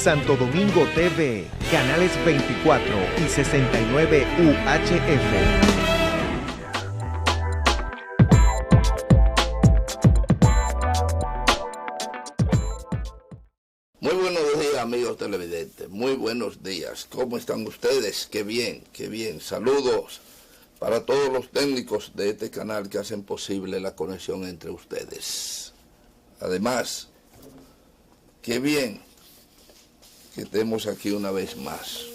Santo Domingo TV, canales 24 y 69 UHF. Muy buenos días, amigos televidentes. Muy buenos días. ¿Cómo están ustedes? Qué bien, qué bien. Saludos para todos los técnicos de este canal que hacen posible la conexión entre ustedes. Además, qué bien que estemos aquí una vez más.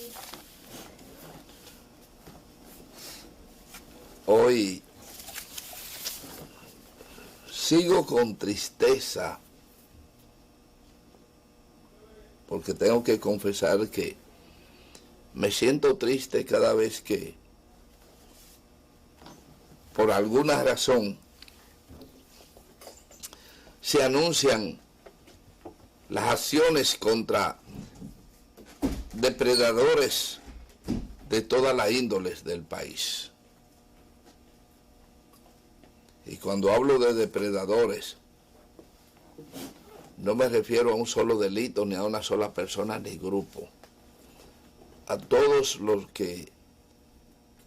Hoy sigo con tristeza, porque tengo que confesar que me siento triste cada vez que, por alguna razón, se anuncian las acciones contra depredadores de todas las índoles del país. Y cuando hablo de depredadores, no me refiero a un solo delito, ni a una sola persona, ni grupo. A todos los que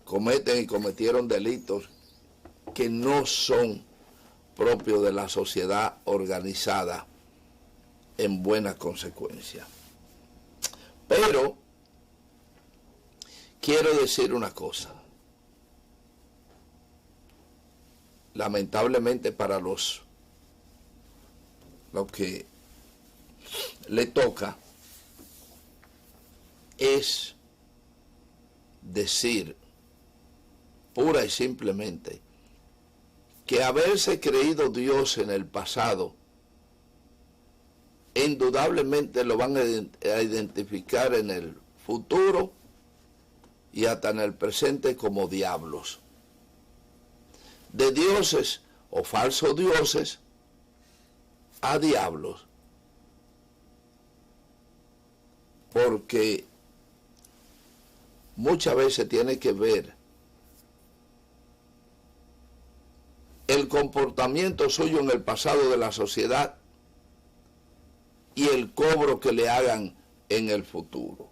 cometen y cometieron delitos que no son propios de la sociedad organizada en buena consecuencia. Pero quiero decir una cosa. Lamentablemente para los que le toca es decir pura y simplemente que haberse creído Dios en el pasado indudablemente lo van a identificar en el futuro y hasta en el presente como diablos, de dioses o falsos dioses a diablos, porque muchas veces tiene que ver el comportamiento suyo en el pasado de la sociedad y el cobro que le hagan en el futuro.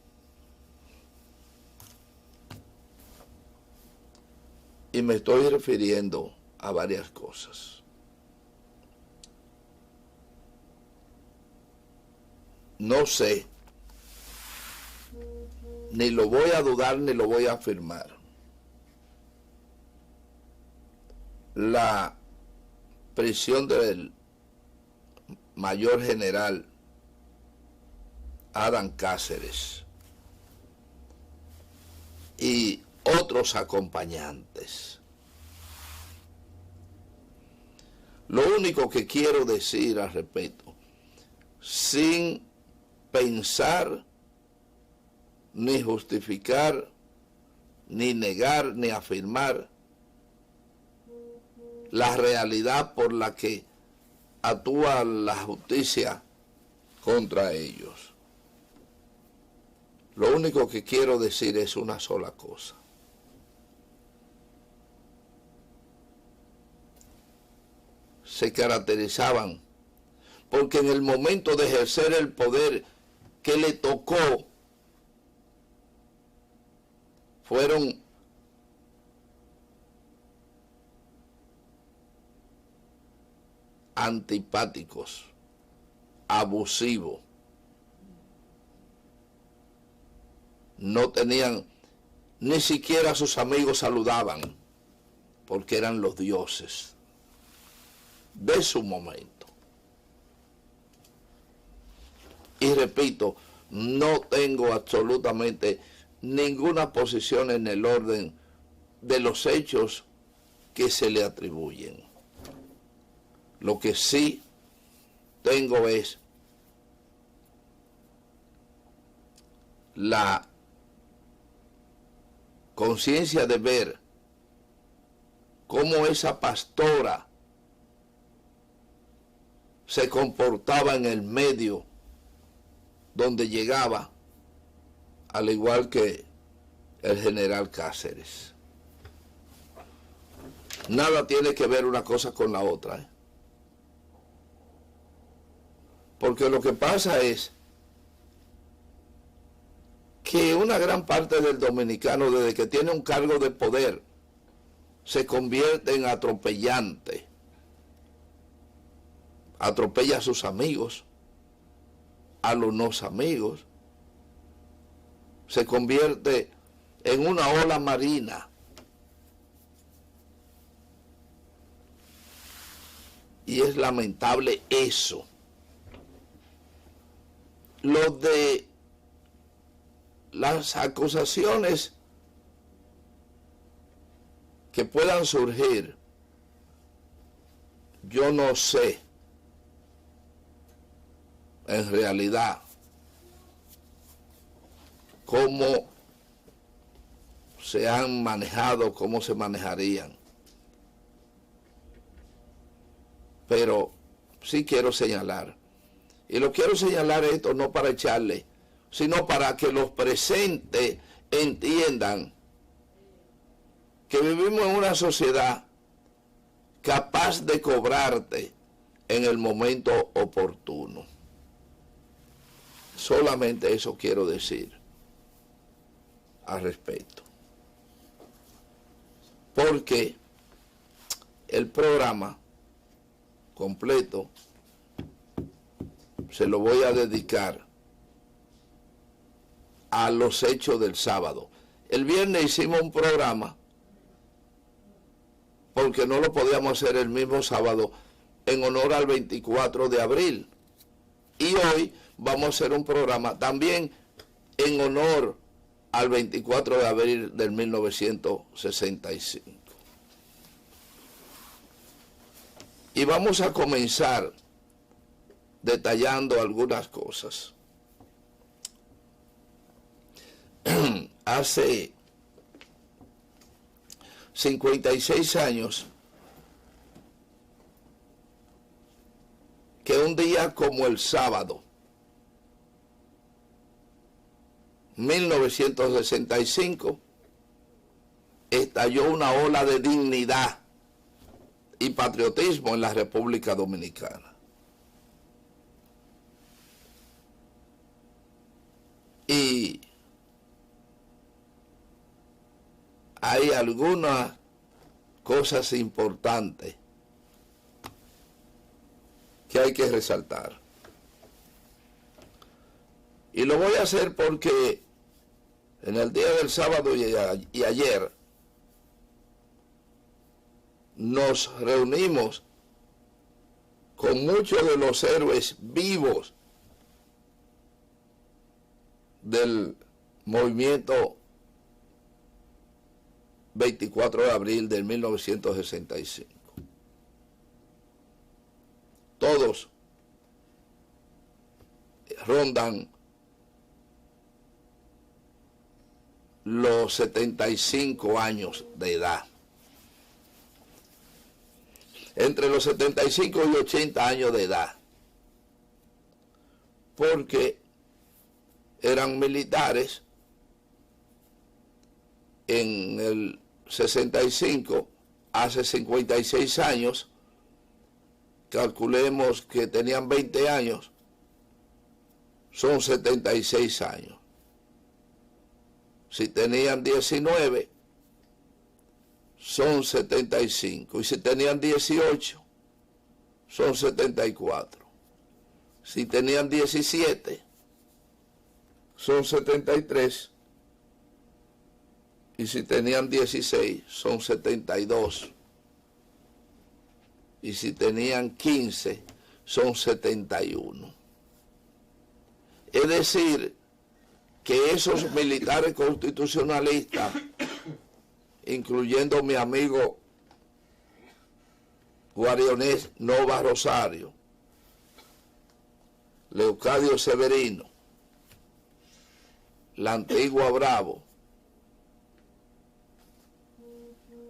Y me estoy refiriendo a varias cosas. No sé, ni lo voy a dudar ni lo voy a afirmar. La prisión del mayor general Adán Cáceres y otros acompañantes. Lo único que quiero decir al respecto, sin pensar, ni justificar, ni negar, ni afirmar la realidad por la que actúa la justicia contra ellos. Lo único que quiero decir es una sola cosa. Se caracterizaban porque en el momento de ejercer el poder que le tocó, fueron antipáticos, abusivos. No tenían, ni siquiera a sus amigos saludaban, porque eran los dioses de su momento. Y repito, no tengo absolutamente ninguna posición en el orden de los hechos que se le atribuyen. Lo que sí tengo es la conciencia de ver cómo esa pastora se comportaba en el medio donde llegaba, al igual que el general Cáceres. Nada tiene que ver una cosa con la otra, ¿eh? Porque lo que pasa es que una gran parte del dominicano, desde que tiene un cargo de poder, se convierte en atropellante. Atropella a sus amigos, a los no amigos. Se convierte en una ola marina. Y es lamentable eso. Lo de las acusaciones que puedan surgir, yo no sé en realidad cómo se han manejado, cómo se manejarían. Pero sí quiero señalar, y lo quiero señalar esto no para echarle, sino para que los presentes entiendan que vivimos en una sociedad capaz de cobrarte en el momento oportuno. Solamente eso quiero decir al respecto. Porque el programa completo se lo voy a dedicar a los hechos del sábado. El viernes hicimos un programa porque no lo podíamos hacer el mismo sábado en honor al 24 de abril. Y hoy vamos a hacer un programa también en honor al 24 de abril del 1965. Y vamos a comenzar detallando algunas cosas. Hace 56 años que un día como el sábado, 1965, estalló una ola de dignidad y patriotismo en la República Dominicana. Y hay algunas cosas importantes que hay que resaltar. Y lo voy a hacer porque en el día del sábado y ayer nos reunimos con muchos de los héroes vivos del movimiento 24 de abril de 1965. Todos rondan los 75 años de edad. Entre los 75 y 80 años de edad. Porque eran militares en el 65, hace 56 años, calculemos que tenían 20 años, son 76 años. Si tenían 19, son 75. Y si tenían 18, son 74. Si tenían 17, son 73. Y si tenían 16, son 72. Y si tenían 15, son 71. Es decir, que esos militares constitucionalistas, incluyendo mi amigo Guarionés Nova Rosario, Leocadio Severino, la Antigua Bravo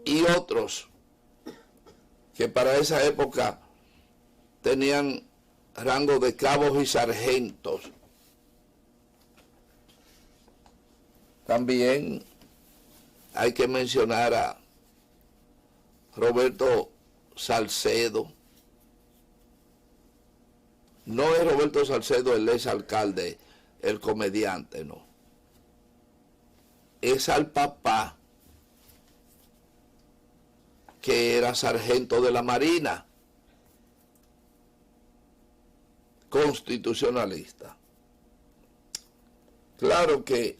y otros que para esa época tenían rango de cabos y sargentos. También hay que mencionar a Roberto Salcedo. No es Roberto Salcedo el exalcalde, el comediante, no. es al papá, que era sargento de la Marina, constitucionalista. Claro que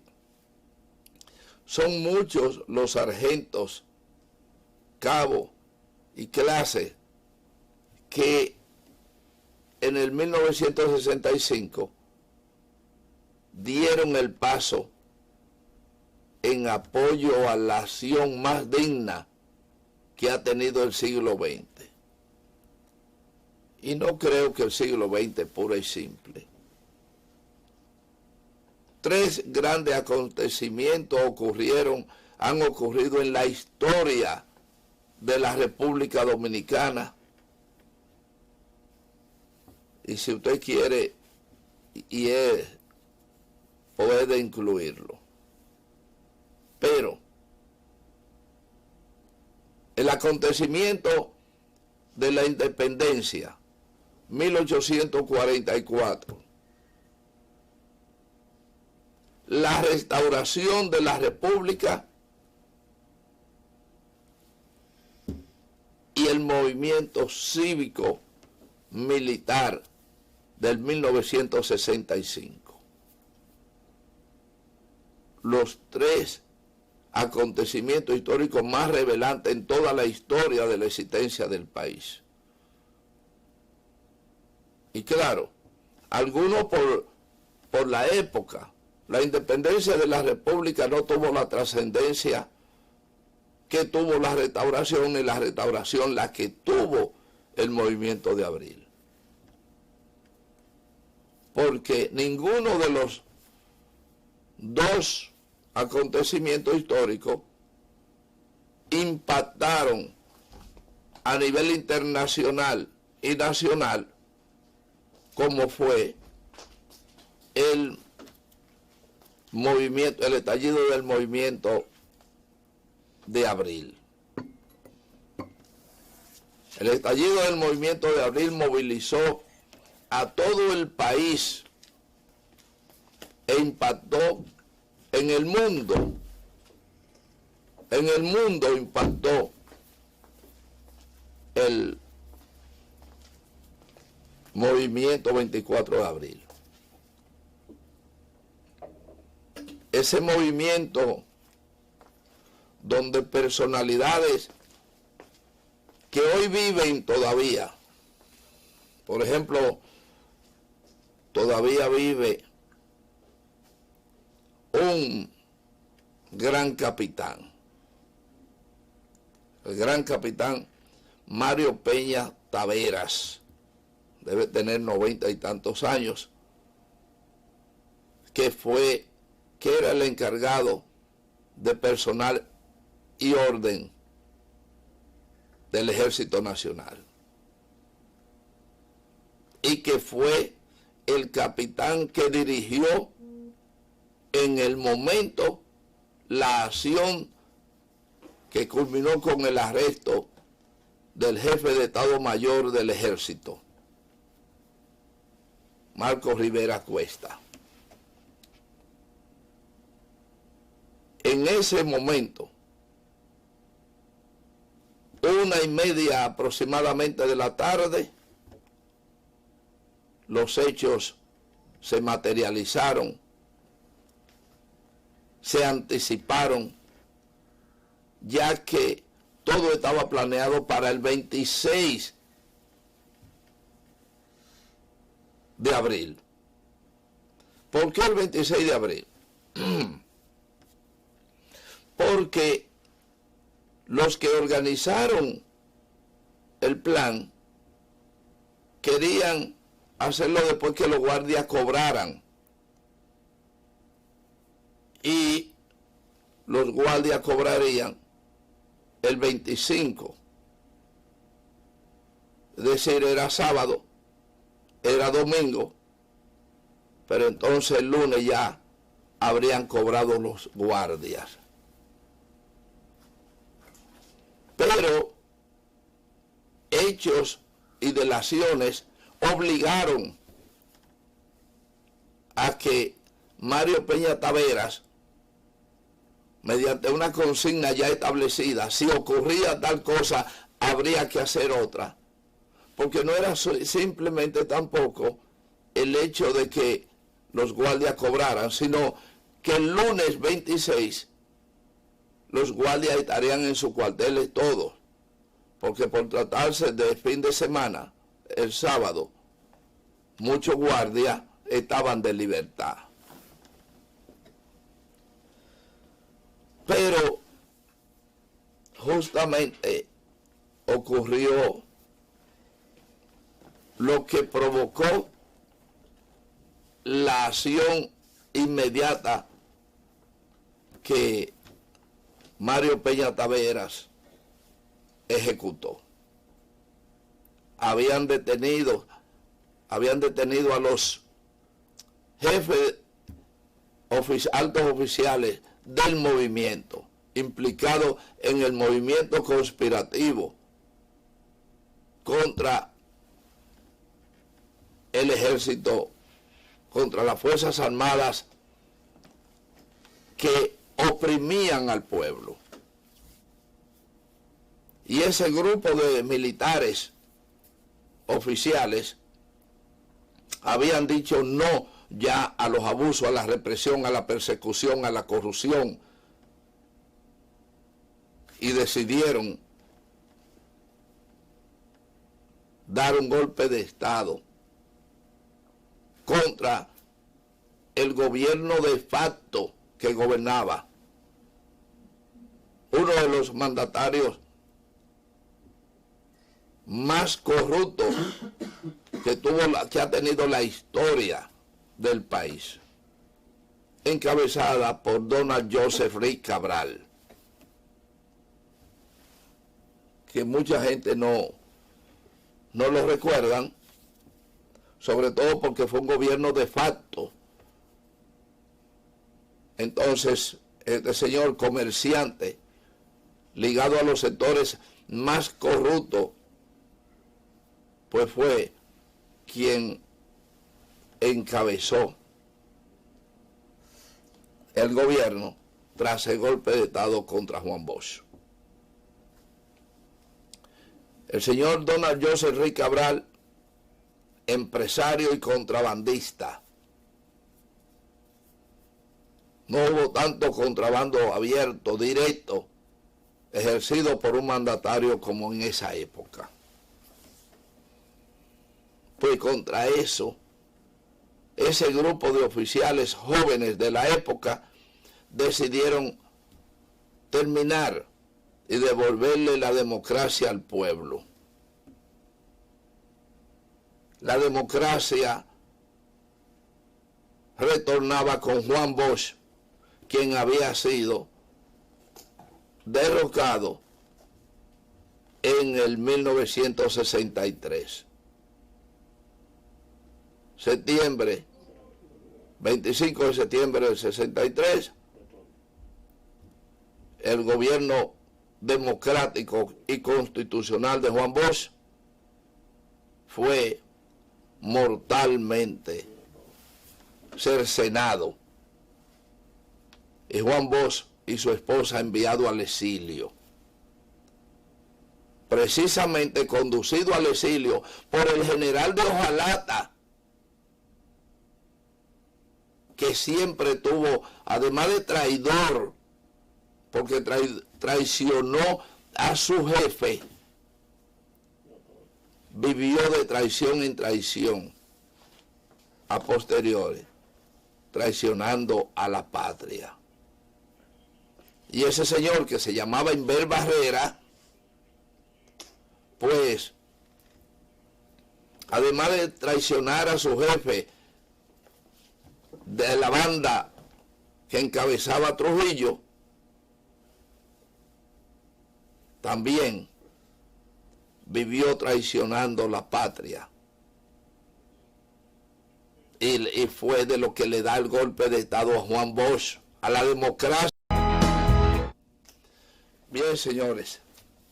son muchos los sargentos, cabos y clases que en el 1965 dieron el paso en apoyo a la acción más digna que ha tenido el siglo XX. Y no creo que el siglo XX puro y simple. 3 grandes acontecimientos han ocurrido en la historia de la República Dominicana. Y si usted quiere, puede incluirlo. Pero el acontecimiento de la independencia, 1844, la restauración de la República y el movimiento cívico militar del 1965. Los 3 acontecimientos históricos más revelantes en toda la historia de la existencia del país. Y claro, algunos por la época, la independencia de la República no tuvo la trascendencia que tuvo la restauración, y la restauración la que tuvo el movimiento de abril. Porque ninguno de los 2 acontecimientos históricos impactaron a nivel internacional y nacional como fue el estallido del movimiento de abril. El estallido del movimiento de abril movilizó a todo el país e impactó en el mundo. En el mundo impactó el movimiento 24 de abril. Ese movimiento donde personalidades que hoy viven todavía, por ejemplo, todavía vive un gran capitán, el gran capitán Mario Peña Taveras, debe tener 90 y tantos años, que era el encargado de personal y orden del Ejército Nacional, y que fue el capitán que dirigió en el momento la acción que culminó con el arresto del jefe de Estado Mayor del Ejército, Marcos Rivera Cuesta. En ese momento, 1:30 aproximadamente de la tarde, los hechos se materializaron, se anticiparon, ya que todo estaba planeado para el 26 de abril. ¿Por qué el 26 de abril? Porque los que organizaron el plan querían hacerlo después que los guardias cobraran. Y los guardias cobrarían el 25. Es decir, era sábado, era domingo, pero entonces el lunes ya habrían cobrado los guardias. Pero hechos y delaciones obligaron a que Mario Peña Taveras mediante una consigna ya establecida, si ocurría tal cosa, habría que hacer otra. Porque no era simplemente tampoco el hecho de que los guardias cobraran, sino que el lunes 26 los guardias estarían en sus cuarteles todos, porque por tratarse de fin de semana, el sábado, muchos guardias estaban de libertad. Pero justamente ocurrió lo que provocó la acción inmediata que Mario Peña Taveras ejecutó. Habían detenido a los jefes altos oficiales del movimiento, implicados en el movimiento conspirativo contra el ejército, contra las Fuerzas Armadas que oprimían al pueblo. Y ese grupo de militares oficiales habían dicho no ya a los abusos, a la represión, a la persecución, a la corrupción, y decidieron dar un golpe de Estado contra el gobierno de facto que gobernaba. Uno de los mandatarios más corruptos que ha tenido la historia del país, encabezada por Donald Joseph Rick Cabral, que mucha gente no lo recuerdan, sobre todo porque fue un gobierno de facto. Entonces, este señor comerciante, ligado a los sectores más corruptos, pues fue quien encabezó el gobierno tras el golpe de Estado contra Juan Bosch. El señor Donald Joseph Rick Cabral, empresario y contrabandista. No hubo tanto contrabando abierto, directo, ejercido por un mandatario como en esa época. Pues contra eso, ese grupo de oficiales jóvenes de la época decidieron terminar y devolverle la democracia al pueblo. La democracia retornaba con Juan Bosch, quien había sido derrocado en el 1963. Septiembre, 25 de septiembre del 63, el gobierno democrático y constitucional de Juan Bosch fue mortalmente cercenado, y Juan Bosch y su esposa enviado al exilio, precisamente conducido al exilio por el general de Hojalata, que siempre tuvo, además de traidor, porque traicionó a su jefe, vivió de traición en traición, a posteriores, traicionando a la patria. Y ese señor, que se llamaba Inver Barrera, pues, además de traicionar a su jefe de la banda que encabezaba Trujillo, también vivió traicionando la patria. Y fue de lo que le da el golpe de Estado a Juan Bosch, a la democracia. Bien, señores,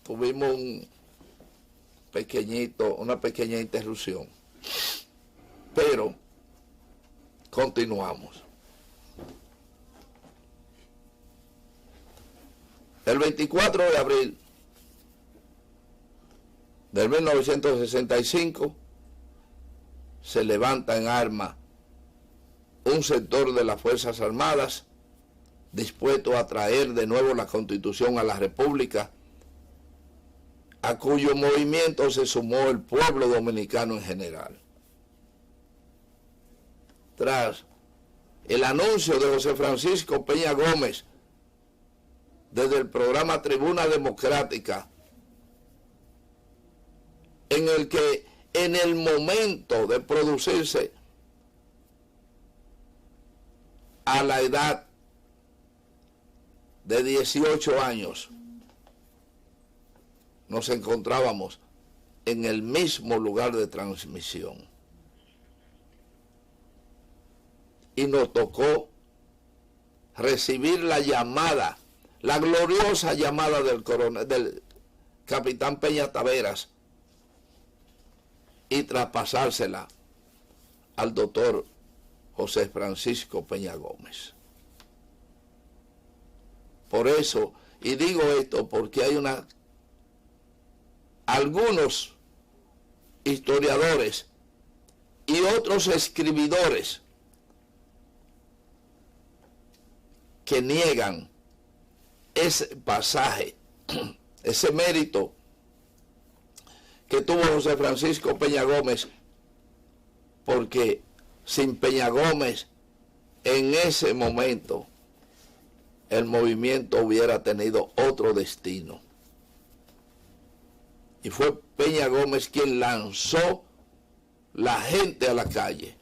tuvimos una pequeña interrupción, pero continuamos. El 24 de abril de 1965 se levanta en armas un sector de las Fuerzas Armadas dispuesto a traer de nuevo la Constitución a la República, a cuyo movimiento se sumó el pueblo dominicano en general. Tras el anuncio de José Francisco Peña Gómez desde el programa Tribuna Democrática, en el que en el momento de producirse a la edad de 18 años, nos encontrábamos en el mismo lugar de transmisión. Y nos tocó recibir la llamada, la gloriosa llamada del capitán Peña Taveras, y traspasársela al doctor José Francisco Peña Gómez. Por eso, y digo esto porque hay algunos historiadores y otros escribidores que niegan ese pasaje, ese mérito que tuvo José Francisco Peña Gómez, porque sin Peña Gómez en ese momento el movimiento hubiera tenido otro destino. Y fue Peña Gómez quien lanzó la gente a la calle.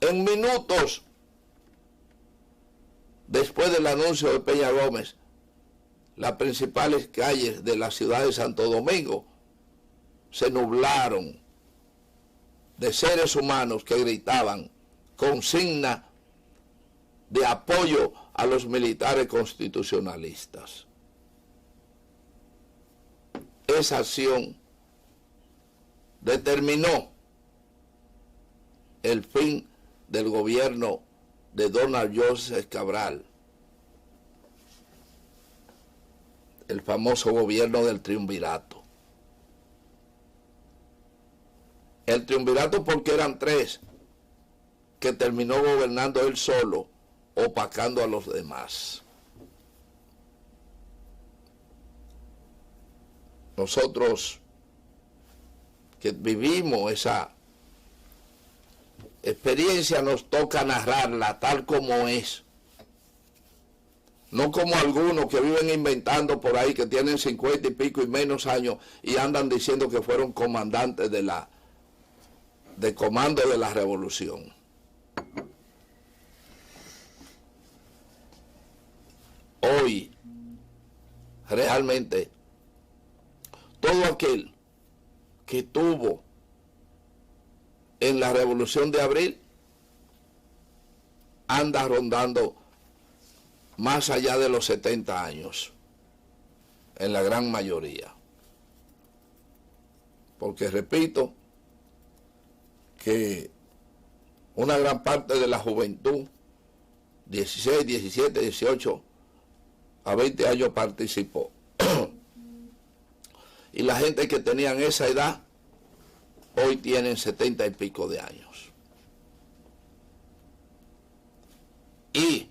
En minutos después del anuncio de Peña Gómez, las principales calles de la ciudad de Santo Domingo se nublaron de seres humanos que gritaban consigna de apoyo a los militares constitucionalistas. Esa acción determinó el fin del gobierno de Donald Joseph Cabral, el famoso gobierno del triunvirato. El triunvirato porque eran tres, que terminó gobernando él solo, opacando a los demás. Nosotros que vivimos esa experiencia nos toca narrarla tal como es. No como algunos que viven inventando por ahí, que tienen 50 y pico y menos años y andan diciendo que fueron comandantes de comando de la revolución. Hoy, realmente, todo aquel que tuvo en la Revolución de Abril anda rondando más allá de los 70 años, en la gran mayoría. Porque repito que una gran parte de la juventud, 16, 17, 18 a 20 años participó. Y la gente que tenían esa edad, hoy tienen 70 y pico de años. Y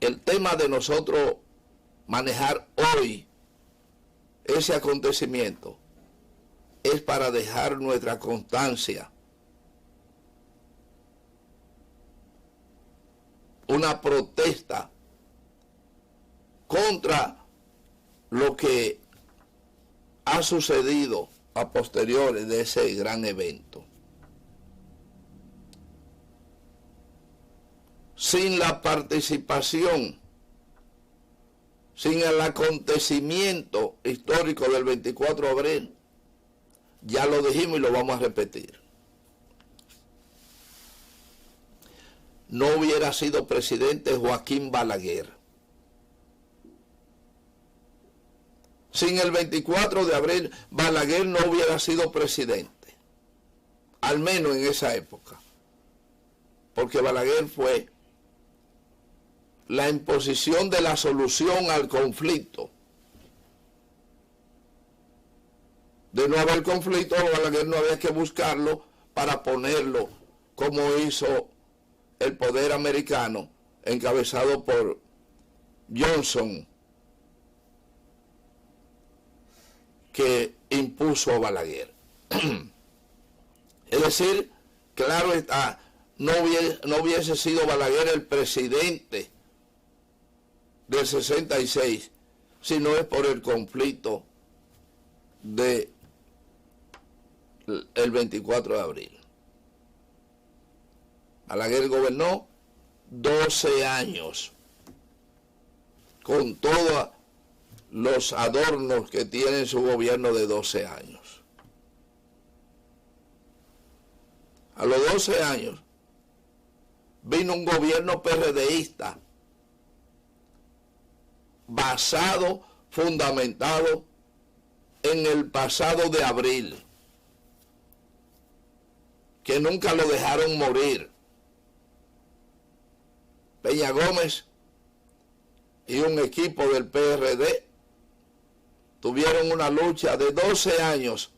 el tema de nosotros manejar hoy ese acontecimiento es para dejar nuestra constancia, una protesta contra lo que ha sucedido a posteriores de ese gran evento. Sin la participación, sin el acontecimiento histórico del 24 de abril, ya lo dijimos y lo vamos a repetir, no hubiera sido presidente Joaquín Balaguer. Sin el 24 de abril, Balaguer no hubiera sido presidente, al menos en esa época, porque Balaguer fue la imposición de la solución al conflicto. De no haber conflicto, Balaguer no había que buscarlo para ponerlo como hizo el poder americano, encabezado por Johnson, que impuso a Balaguer. Es decir, claro está, no hubiese sido Balaguer el presidente del 66, si no es por el conflicto del 24 de abril. Balaguer gobernó 12 años, con todos los adornos que tiene su gobierno de 12 años. A los 12 años vino un gobierno PRDista basado, fundamentado en el pasado de abril, que nunca lo dejaron morir. Peña Gómez y un equipo del PRD tuvieron una lucha de 12 años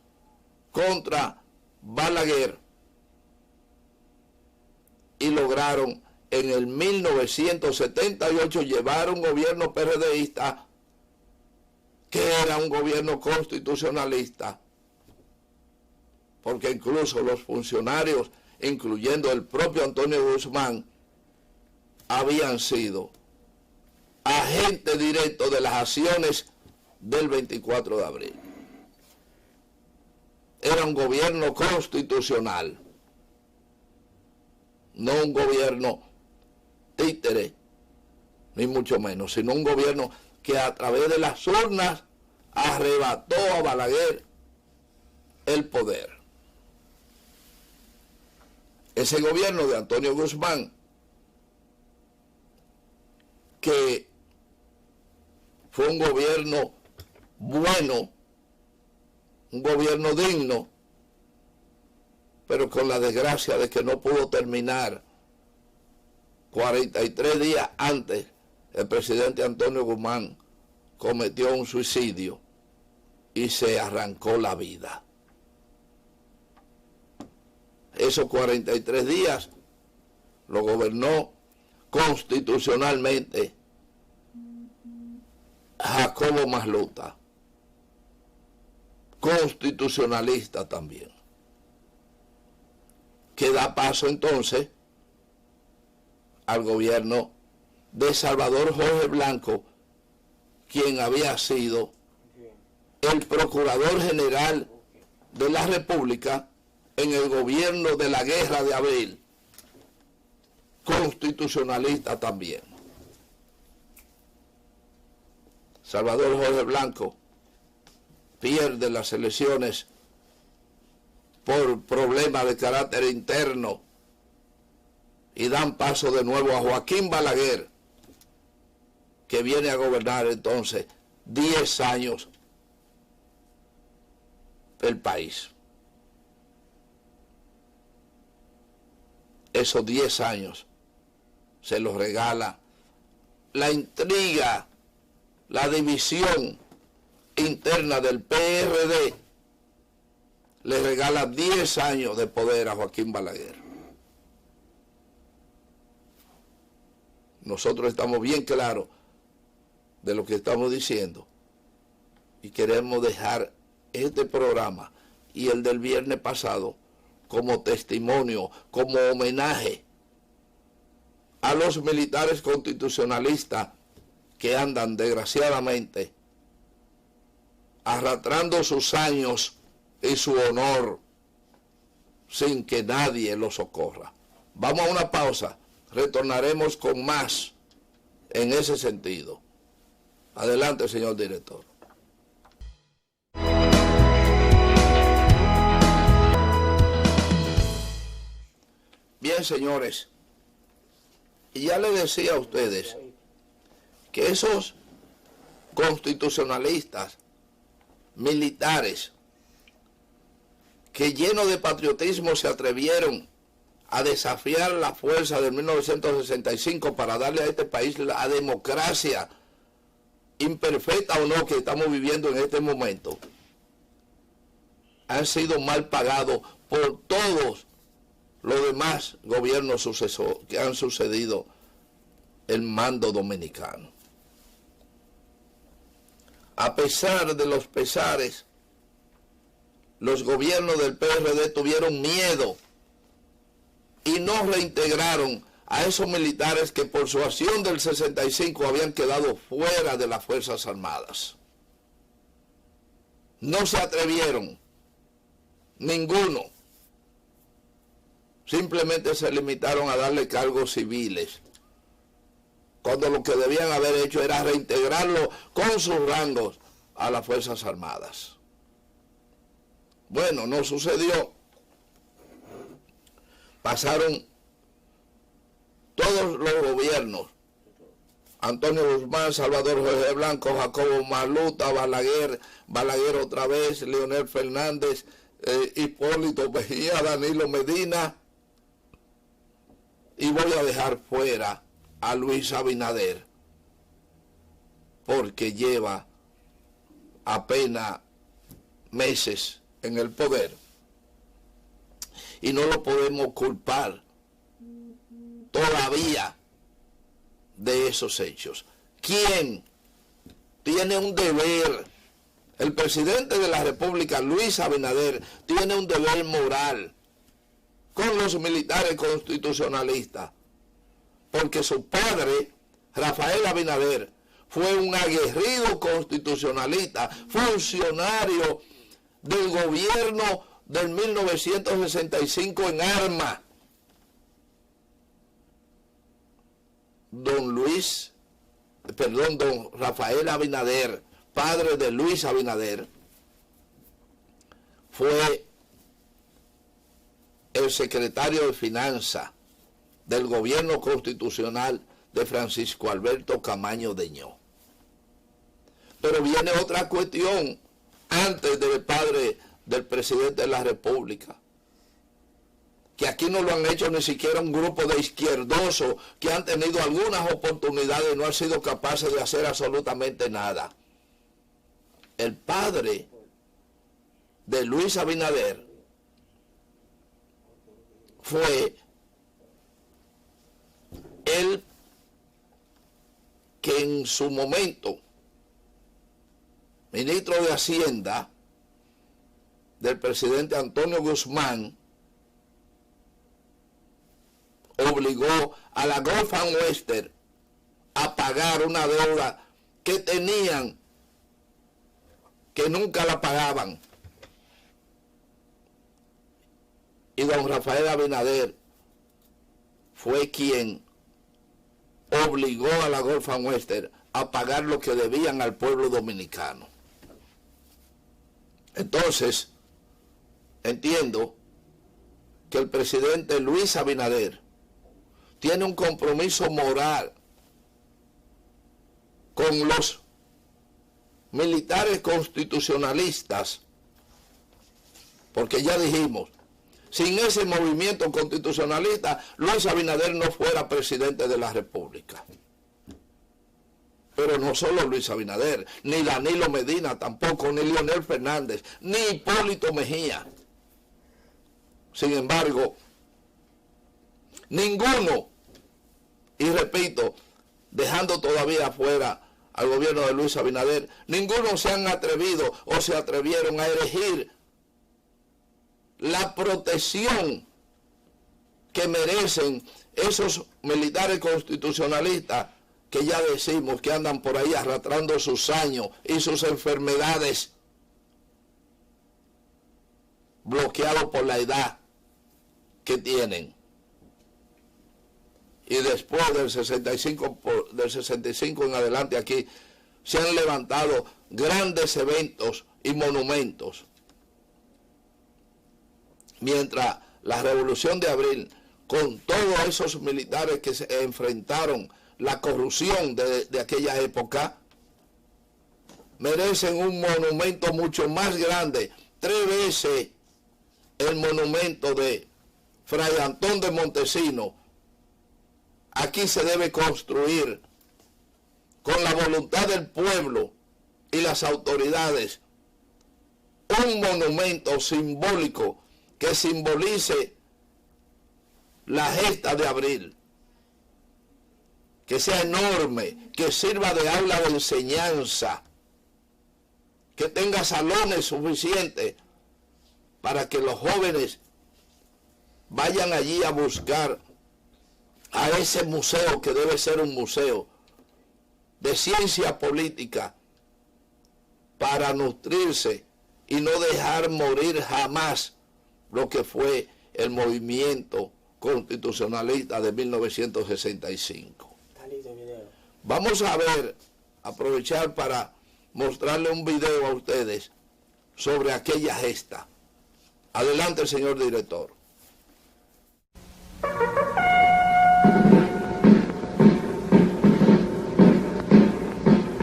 contra Balaguer y lograron en el 1978 llevar un gobierno PRDista que era un gobierno constitucionalista, porque incluso los funcionarios, incluyendo el propio Antonio Guzmán, habían sido agentes directos de las acciones del 24 de abril. Era un gobierno constitucional, no un gobierno títere, ni mucho menos, sino un gobierno que a través de las urnas arrebató a Balaguer el poder. Ese gobierno de Antonio Guzmán, que fue un gobierno bueno, un gobierno digno, pero con la desgracia de que no pudo terminar 43 días antes. El presidente Antonio Guzmán cometió un suicidio y se arrancó la vida. Esos 43 días lo gobernó constitucionalmente Jacobo Masluta, constitucionalista también, que da paso entonces al gobierno de Salvador Jorge Blanco, quien había sido el Procurador General de la República en el gobierno de la Guerra de Abril, constitucionalista también. Salvador Jorge Blanco pierde las elecciones por problemas de carácter interno y dan paso de nuevo a Joaquín Balaguer, que viene a gobernar entonces 10 años el país. Esos 10 años se los regala la intriga, la división interna del PRD, le regala 10 años de poder a Joaquín Balaguer. Nosotros estamos bien claros de lo que estamos diciendo y queremos dejar este programa y el del viernes pasado como testimonio, como homenaje a los militares constitucionalistas que andan desgraciadamente arrastrando sus años y su honor sin que nadie los socorra. Vamos a una pausa, retornaremos con más en ese sentido. Adelante, señor director. Bien, señores, ya les decía a ustedes que esos constitucionalistas militares que llenos de patriotismo se atrevieron a desafiar la fuerza de 1965 para darle a este país la democracia, imperfecta o no, que estamos viviendo en este momento, han sido mal pagados por todos los demás gobiernos sucesores que han sucedido el mando dominicano. A pesar de los pesares, los gobiernos del PRD tuvieron miedo y no reintegraron a esos militares que por su acción del 65 habían quedado fuera de las Fuerzas Armadas. No se atrevieron, ninguno. Simplemente se limitaron a darle cargos civiles, cuando lo que debían haber hecho era reintegrarlo con sus rangos a las Fuerzas Armadas. Bueno, no sucedió. Pasaron todos los gobiernos, Antonio Guzmán, Salvador Jorge Blanco, Jacobo Malutta, Balaguer otra vez, Leonel Fernández, Hipólito Mejía, Danilo Medina, y voy a dejar fuera a Luis Abinader, porque lleva apenas meses en el poder y no lo podemos culpar todavía de esos hechos. ¿Quién tiene un deber? El presidente de la República, Luis Abinader, tiene un deber moral con los militares constitucionalistas, porque su padre, Rafael Abinader, fue un aguerrido constitucionalista, funcionario del gobierno del 1965 en armas. Don Rafael Abinader, padre de Luis Abinader, fue el secretario de Finanzas del gobierno constitucional de Francisco Alberto Camaño Deñó. Pero viene otra cuestión antes del padre del presidente de la República, que aquí no lo han hecho ni siquiera un grupo de izquierdosos que han tenido algunas oportunidades y no han sido capaces de hacer absolutamente nada. El padre de Luis Abinader fue el que en su momento, ministro de Hacienda del presidente Antonio Guzmán, obligó a la Gulf and Western a pagar una deuda que tenían, que nunca la pagaban. Y don Rafael Abinader fue quien obligó a la Gulf and Western a pagar lo que debían al pueblo dominicano. Entonces, entiendo que el presidente Luis Abinader tiene un compromiso moral con los militares constitucionalistas, porque ya dijimos, sin ese movimiento constitucionalista, Luis Abinader no fuera presidente de la República. Pero no solo Luis Abinader, ni Danilo Medina tampoco, ni Leonel Fernández, ni Hipólito Mejía. Sin embargo, ninguno, y repito, dejando todavía afuera al gobierno de Luis Abinader, ninguno se han atrevido o se atrevieron a elegir la protección que merecen esos militares constitucionalistas que ya decimos que andan por ahí arrastrando sus años y sus enfermedades, bloqueados por la edad que tienen. Y después del 65 en adelante aquí se han levantado grandes eventos y monumentos. Mientras la Revolución de Abril, con todos esos militares que se enfrentaron la corrupción de aquella época, merecen un monumento mucho más grande, 3 veces el monumento de Fray Antón de Montesinos, aquí se debe construir con la voluntad del pueblo y las autoridades un monumento simbólico que simbolice la gesta de abril, que sea enorme, que sirva de aula de enseñanza, que tenga salones suficientes para que los jóvenes vayan allí a buscar a ese museo que debe ser un museo de ciencia política para nutrirse y no dejar morir jamás lo que fue el movimiento constitucionalista de 1965. Vamos a ver, aprovechar para mostrarle un video a ustedes sobre aquella gesta. Adelante, señor director.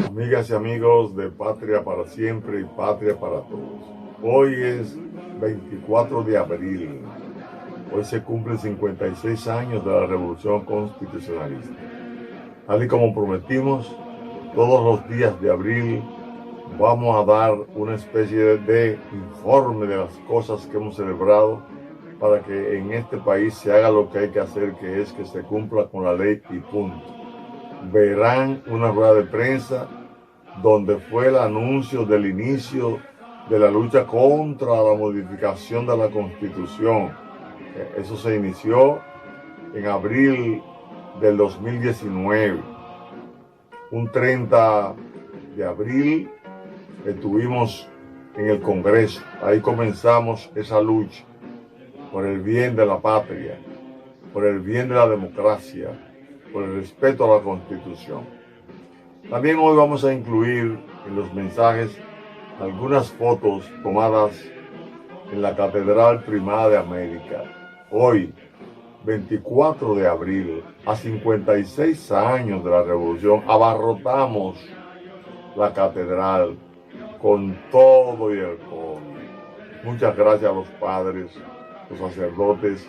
Amigas y amigos de Patria para Siempre y Patria para Todos. Hoy es 24 de abril. Hoy se cumplen 56 años de la Revolución Constitucionalista. Tal y como prometimos, todos los días de abril vamos a dar una especie de informe de las cosas que hemos celebrado para que en este país se haga lo que hay que hacer, que es que se cumpla con la ley y punto. Verán una rueda de prensa donde fue el anuncio del inicio de la lucha contra la modificación de la Constitución. Eso se inició en abril del 2019. Un 30 de abril estuvimos en el Congreso. Ahí comenzamos esa lucha por el bien de la patria, por el bien de la democracia, por el respeto a la Constitución. También hoy vamos a incluir en los mensajes algunas fotos tomadas en la Catedral Primada de América. Hoy, 24 de abril, a 56 años de la Revolución, abarrotamos la catedral con todo y el coro. Muchas gracias a los padres, los sacerdotes.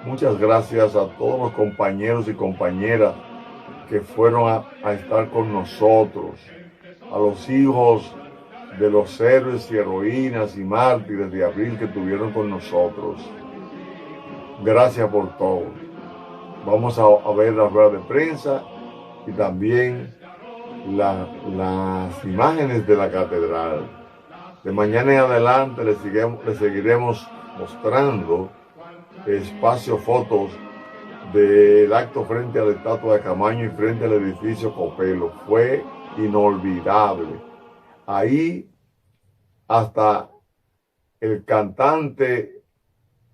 Muchas gracias a todos los compañeros y compañeras que fueron a estar con nosotros, a los hijos de los héroes y heroínas y mártires de abril que estuvieron con nosotros. Gracias por todo. Vamos a ver la rueda de prensa y también las imágenes de la catedral. De mañana en adelante les seguiremos mostrando espacio fotos del acto frente a la estatua de Camaño y frente al edificio Copelo. Fue inolvidable. Ahí hasta el cantante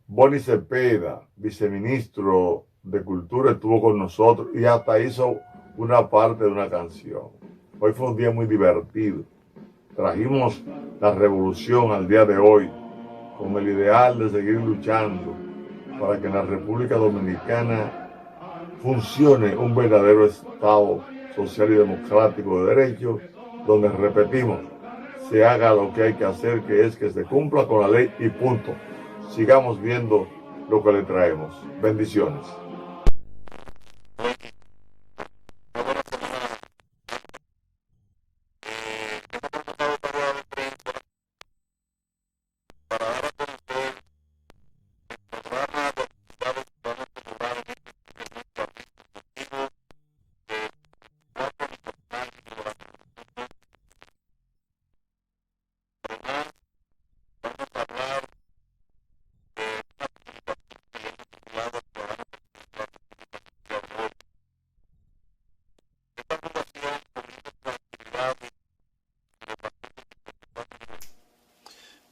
Boni Cepeda, viceministro de Cultura, estuvo con nosotros y hasta hizo una parte de una canción. Hoy fue un día muy divertido. Trajimos la revolución al día de hoy con el ideal de seguir luchando para que en la República Dominicana funcione un verdadero Estado social y democrático de derecho, donde, repetimos, se haga lo que hay que hacer, que es que se cumpla con la ley y punto. Sigamos viendo lo que le traemos. Bendiciones.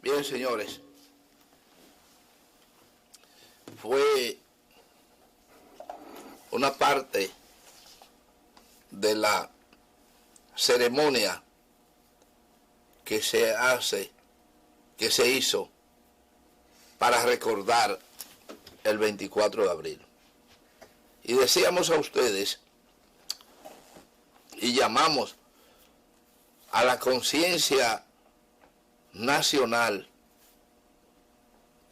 Bien, señores, fue una parte de la ceremonia que se hizo para recordar el 24 de abril. Y decíamos a ustedes y llamamos a la conciencia nacional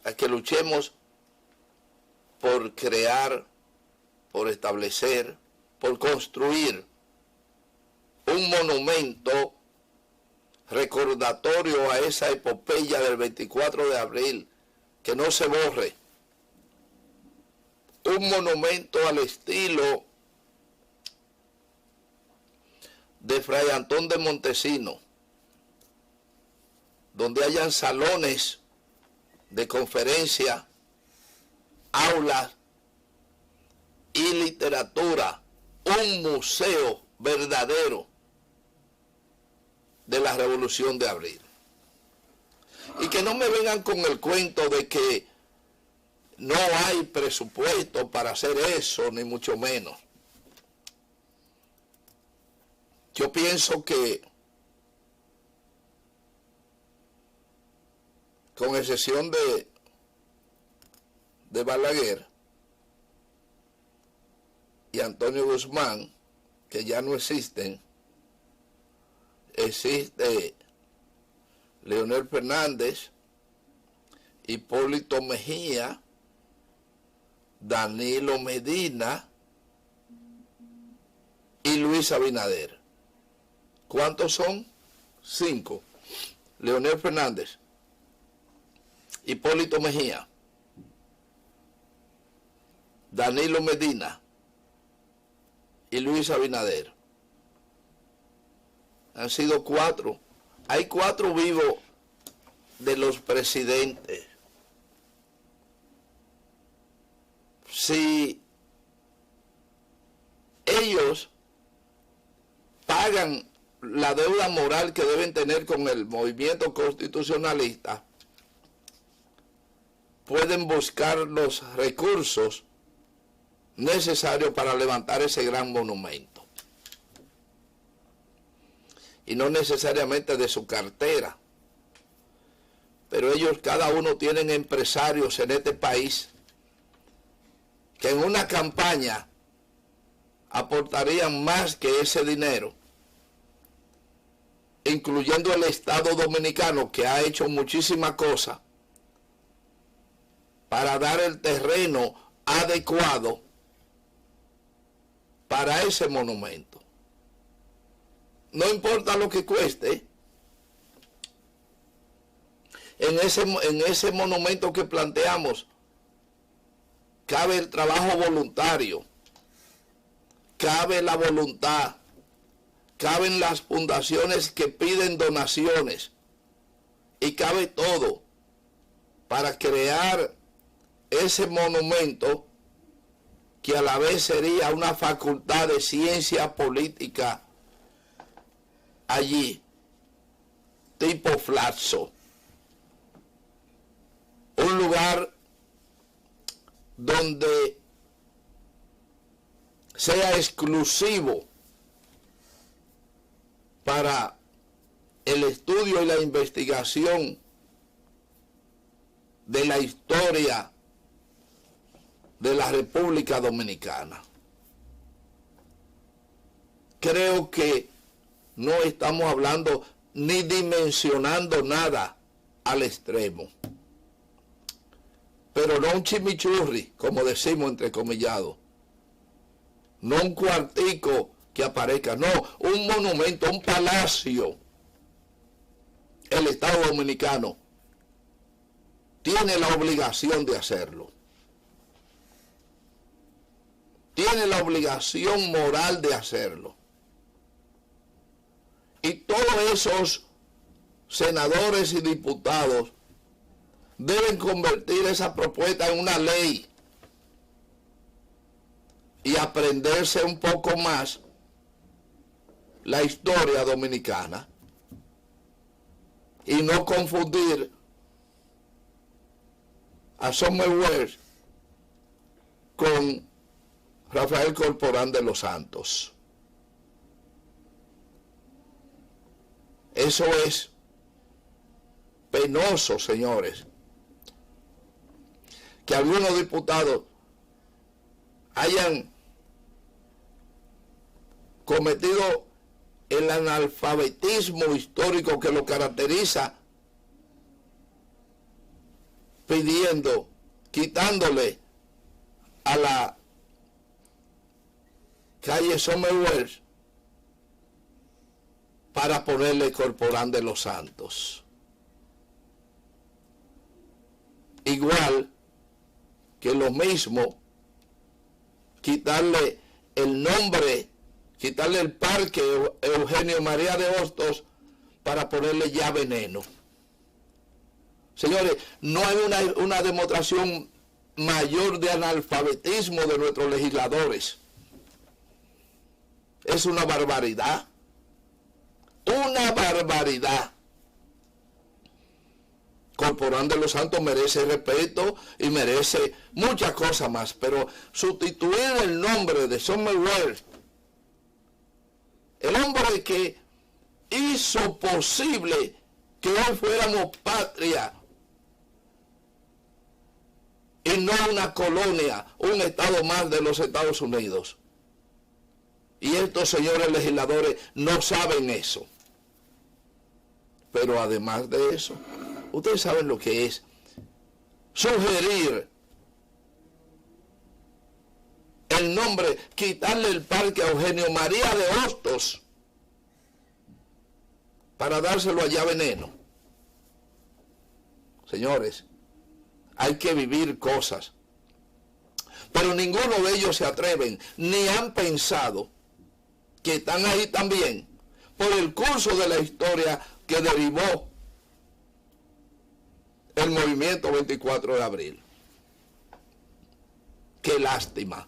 a que luchemos por crear, por establecer, por construir un monumento recordatorio a esa epopeya del 24 de abril, que no se borre. Un monumento al estilo de Fray Antón de Montesino, donde hayan salones de conferencia, aulas y literatura, un museo verdadero de la Revolución de Abril. Y que no me vengan con el cuento de que no hay presupuesto para hacer eso, ni mucho menos. Yo pienso que, con excepción de Balaguer y Antonio Guzmán, que ya no existen, existe Leonel Fernández, Hipólito Mejía, Danilo Medina y Luis Abinader. ¿Cuántos son? 5. Leonel Fernández, Hipólito Mejía, Danilo Medina y Luis Abinader. Han sido 4. Hay 4 vivos de los presidentes. Si ellos pagan la deuda moral que deben tener con el movimiento constitucionalista, pueden buscar los recursos necesarios para levantar ese gran monumento. Y no necesariamente de su cartera. Pero ellos, cada uno, tienen empresarios en este país que en una campaña aportarían más que ese dinero, incluyendo el Estado Dominicano, que ha hecho muchísimas cosas para dar el terreno adecuado para ese monumento. No importa lo que cueste. En ese monumento que planteamos cabe el trabajo voluntario, cabe la voluntad, caben las fundaciones que piden donaciones y cabe todo para crear ese monumento que a la vez sería una facultad de ciencia política allí, tipo Flaxo. Un lugar donde sea exclusivo para el estudio y la investigación de la historia de la República Dominicana. Creo que no estamos hablando ni dimensionando nada al extremo. Pero no un chimichurri, como decimos entrecomillado. No un cuartico que aparezca, no, un monumento, un palacio. El Estado Dominicano tiene la obligación de hacerlo. Tiene la obligación moral de hacerlo. Y todos esos senadores y diputados deben convertir esa propuesta en una ley y aprenderse un poco más la historia dominicana y no confundir a Somewhere con Rafael Corporán de los Santos. Eso es penoso, señores, que algunos diputados hayan cometido el analfabetismo histórico que lo caracteriza, pidiendo, quitándole a la calle Somerville para ponerle Corporán de los Santos. Igual que lo mismo, quitarle el nombre, quitarle el parque Eugenio María de Hostos para ponerle ya Veneno. Señores, no hay una demostración mayor de analfabetismo de nuestros legisladores. Es una barbaridad. Una barbaridad. Corporán de los Santos merece respeto y merece muchas cosas más, pero sustituir el nombre de Somerville, el hombre que hizo posible que hoy fuéramos patria y no una colonia, un estado más de los Estados Unidos. Y estos señores legisladores no saben eso. Pero además de eso, ustedes saben lo que es sugerir el nombre, quitarle el parque a Eugenio María de Hostos para dárselo allá Veneno. Señores, hay que vivir cosas. Pero ninguno de ellos se atreven, ni han pensado que están ahí también por el curso de la historia que derivó el movimiento 24 de abril. Qué lástima.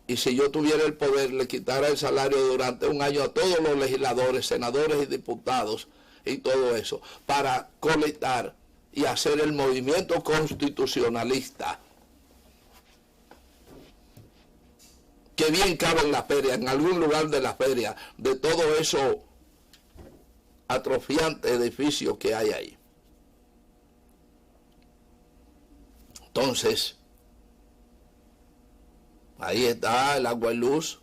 Y si yo tuviera el poder, le quitara el salario durante un año a todos los legisladores, senadores y diputados y todo eso, para colectar y hacer el movimiento constitucionalista. Que bien cabe en la feria, en algún lugar de la feria, de todo eso atrofiante edificio que hay ahí. Entonces, ahí está el agua y luz.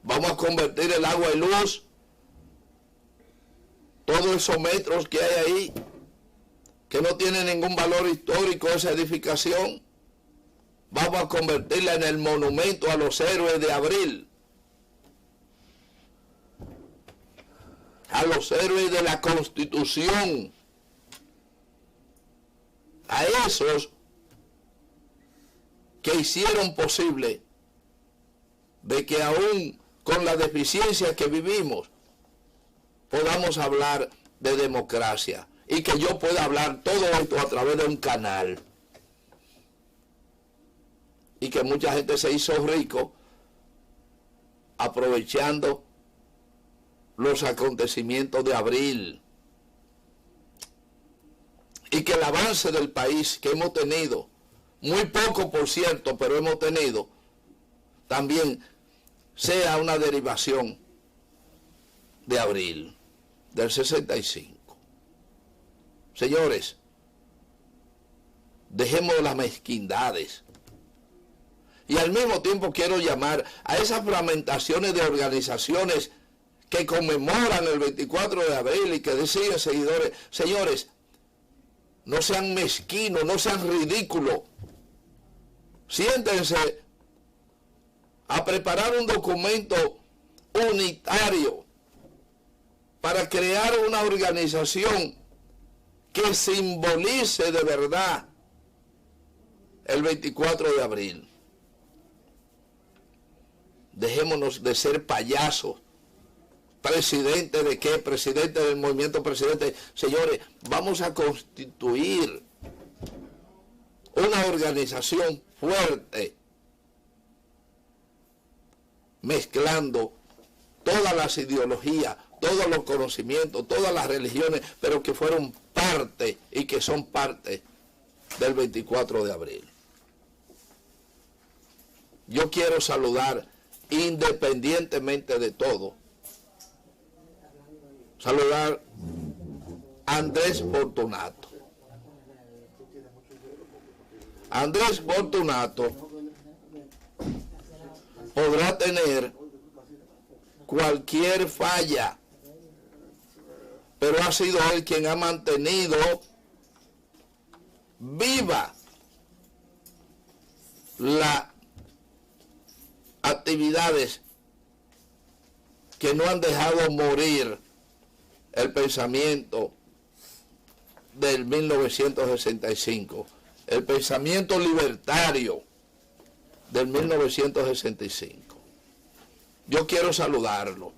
Vamos a convertir el agua y luz, todos esos metros que hay ahí, que no tienen ningún valor histórico esa edificación, vamos a convertirla en el monumento a los héroes de abril, a los héroes de la Constitución, a esos que hicieron posible de que aún con la deficiencia que vivimos podamos hablar de democracia y que yo pueda hablar todo esto a través de un canal y que mucha gente se hizo rico aprovechando los acontecimientos de abril y que el avance del país que hemos tenido, muy poco por cierto, pero hemos tenido, también sea una derivación de abril del 65. Señores, dejemos las mezquindades. Y al mismo tiempo quiero llamar a esas fragmentaciones de organizaciones que conmemoran el 24 de abril y que deciden seguidores. Señores, no sean mezquinos, no sean ridículos. Siéntense a preparar un documento unitario para crear una organización que simbolice de verdad el 24 de abril. Dejémonos de ser payasos. ¿Presidente de qué? Presidente del movimiento, presidente. Señores, vamos a constituir una organización fuerte, mezclando todas las ideologías, todos los conocimientos, todas las religiones, pero que fueron parte y que son parte del 24 de abril. Yo quiero saludar, independientemente de todo, saludar a Andrés Fortunato. Andrés Fortunato podrá tener cualquier falla, pero ha sido él quien ha mantenido viva las actividades que no han dejado morir el pensamiento del 1965, el pensamiento libertario del 1965. Yo quiero saludarlo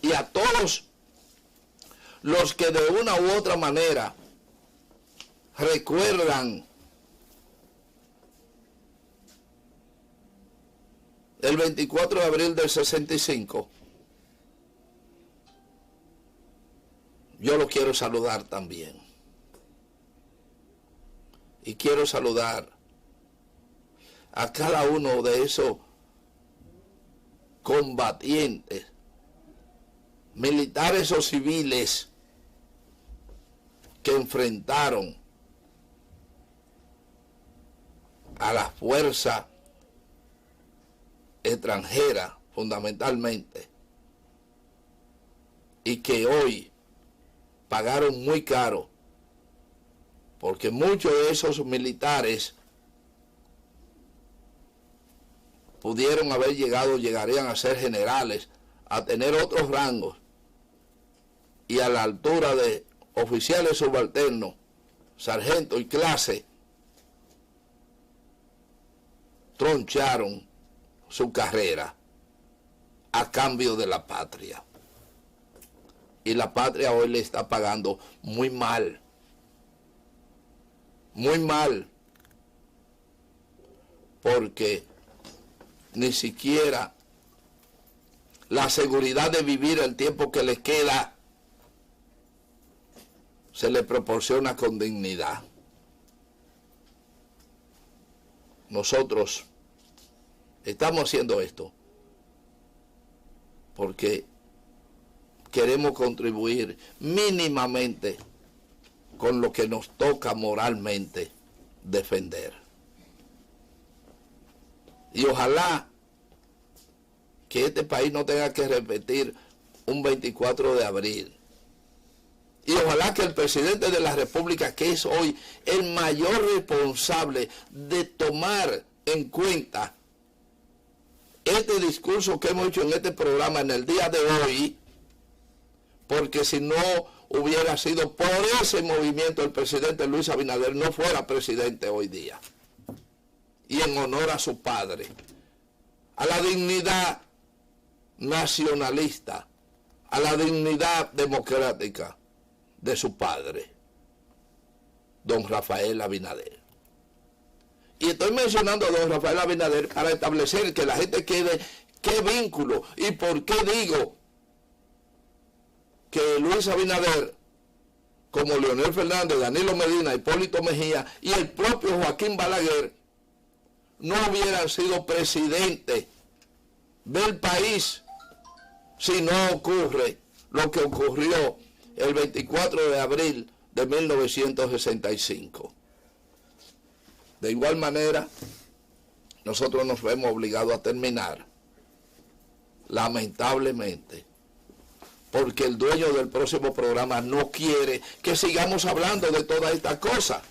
y a todos los que de una u otra manera recuerdan el 24 de abril del 65, yo lo quiero saludar también. Y quiero saludar a cada uno de esos combatientes, militares o civiles, que enfrentaron a la fuerza extranjera fundamentalmente, y que hoy pagaron muy caro, porque muchos de esos militares pudieron haber llegado, llegarían a ser generales, a tener otros rangos, y a la altura de oficiales subalternos, sargentos y clase, troncharon su carrera a cambio de la patria. Y la patria hoy le está pagando muy mal. Muy mal. Porque ni siquiera la seguridad de vivir el tiempo que les queda se le proporciona con dignidad. Nosotros estamos haciendo esto porque queremos contribuir mínimamente con lo que nos toca moralmente defender. Y ojalá que este país no tenga que repetir un 24 de abril. Y ojalá que el presidente de la República, que es hoy el mayor responsable de tomar en cuenta este discurso que hemos hecho en este programa en el día de hoy, porque si no hubiera sido por ese movimiento, el presidente Luis Abinader no fuera presidente hoy día. Y en honor a su padre, a la dignidad nacionalista, a la dignidad democrática de su padre, don Rafael Abinader. Y estoy mencionando a don Rafael Abinader para establecer que la gente quede qué vínculo y por qué digo que Luis Abinader, como Leonel Fernández, Danilo Medina, Hipólito Mejía y el propio Joaquín Balaguer no hubieran sido presidente del país si no ocurre lo que ocurrió el 24 de abril de 1965. De igual manera, nosotros nos vemos obligados a terminar, lamentablemente, porque el dueño del próximo programa no quiere que sigamos hablando de todas estas cosas,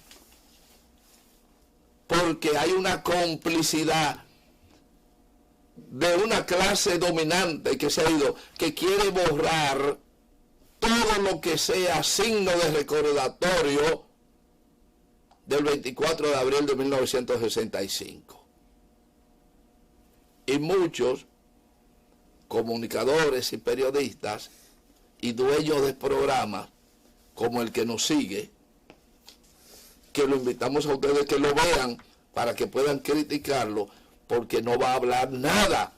porque hay una complicidad de una clase dominante que se ha ido, que quiere borrar todo lo que sea signo de recordatorio del 24 de abril de 1965. Y muchos comunicadores y periodistas y dueños de programas como el que nos sigue, que lo invitamos a ustedes que lo vean para que puedan criticarlo, porque no va a hablar nada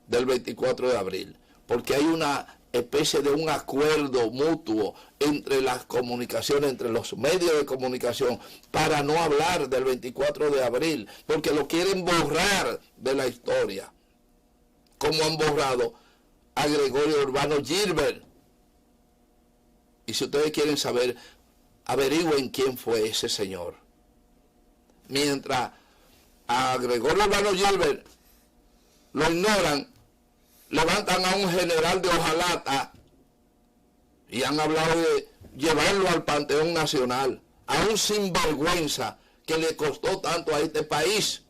del 24 de abril, porque hay una especie de un acuerdo mutuo entre las comunicaciones, entre los medios de comunicación, para no hablar del 24 de abril, porque lo quieren borrar de la historia, como han borrado a Gregorio Urbano Gilbert. Y si ustedes quieren saber, averigüen quién fue ese señor. Mientras a Gregorio Urbano Gilbert lo ignoran, levantan a un general de hojalata y han hablado de llevarlo al Panteón Nacional, a un sinvergüenza que le costó tanto a este país.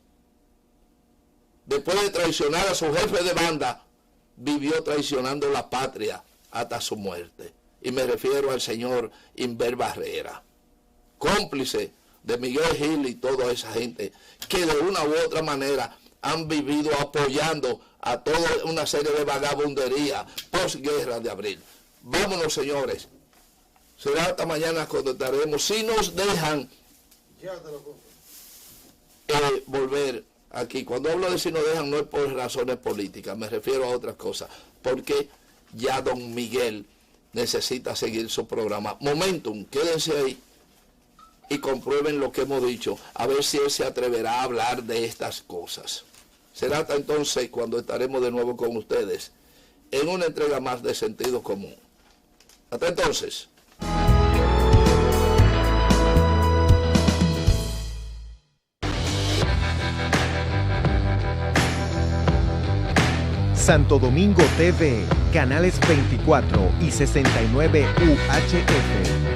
Después de traicionar a su jefe de banda, vivió traicionando la patria hasta su muerte. Y me refiero al señor Inver Barrera, cómplice de Miguel Gil y toda esa gente que de una u otra manera han vivido apoyando a toda una serie de vagabundería posguerra de abril. Vámonos, señores. Será hasta mañana cuando estaremos, si nos dejan volver aquí. Cuando hablo de si nos dejan, no es por razones políticas, me refiero a otras cosas, porque ya don Miguel necesita seguir su programa. Momentum, quédense ahí y comprueben lo que hemos dicho, a ver si él se atreverá a hablar de estas cosas. Será hasta entonces cuando estaremos de nuevo con ustedes en una entrega más de Sentido Común. Hasta entonces. Santo Domingo TV, canales 24 y 69 UHF.